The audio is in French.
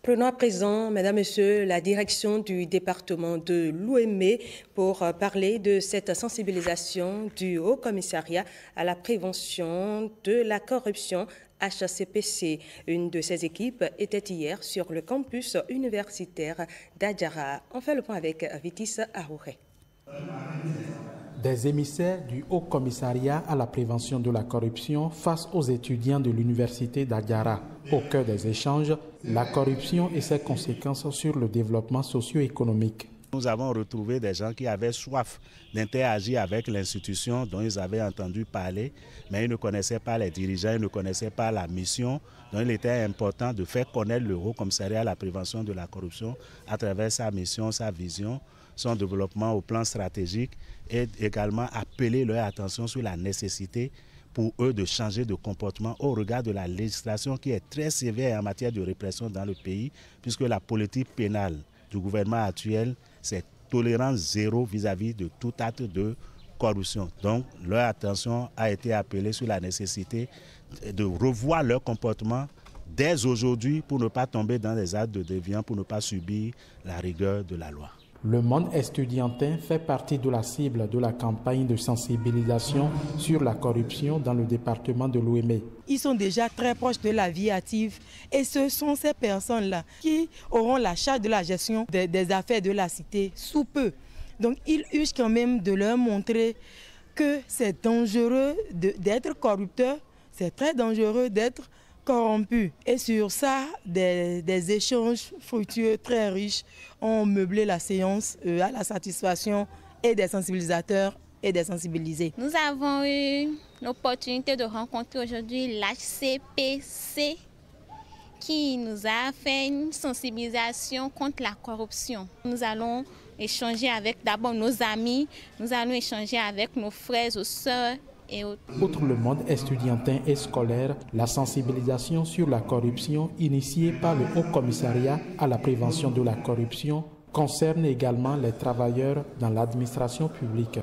Prenons à présent, Mesdames, Messieurs, la direction du département de l'Ouémé pour parler de cette sensibilisation du Haut Commissariat à la prévention de la corruption HCPC. Une de ces équipes était hier sur le campus universitaire d'Adjara. On fait le point avec Vitis Arouré. Des émissaires du Haut Commissariat à la prévention de la corruption face aux étudiants de l'université d'Adjara. Au cœur des échanges, la corruption et ses conséquences sur le développement socio-économique. Nous avons retrouvé des gens qui avaient soif d'interagir avec l'institution dont ils avaient entendu parler, mais ils ne connaissaient pas les dirigeants, ils ne connaissaient pas la mission. Donc il était important de faire connaître le Haut Commissariat à la prévention de la corruption à travers sa mission, sa vision, son développement au plan stratégique et également appeler leur attention sur la nécessité pour eux de changer de comportement au regard de la législation qui est très sévère en matière de répression dans le pays, puisque la politique pénale du gouvernement actuel, c'est tolérance zéro vis-à-vis de tout acte de corruption. Donc leur attention a été appelée sur la nécessité de revoir leur comportement dès aujourd'hui pour ne pas tomber dans des actes de déviance, pour ne pas subir la rigueur de la loi. Le monde estudiantin fait partie de la cible de la campagne de sensibilisation sur la corruption dans le département de l'Ouémé. Ils sont déjà très proches de la vie active et ce sont ces personnes-là qui auront la charge de la gestion des affaires de la cité sous peu. Donc ils usent quand même de leur montrer que c'est dangereux d'être corrupteur, c'est très dangereux d'être corrompu. Et sur ça, des échanges fructueux très riches ont meublé la séance à la satisfaction et des sensibilisateurs et des sensibilisés. Nous avons eu l'opportunité de rencontrer aujourd'hui l'HCPC qui nous a fait une sensibilisation contre la corruption. Nous allons échanger avec d'abord nos amis, nous allons échanger avec nos frères et sœurs. Outre le monde estudiantin et scolaire, la sensibilisation sur la corruption initiée par le Haut Commissariat à la prévention de la corruption concerne également les travailleurs dans l'administration publique.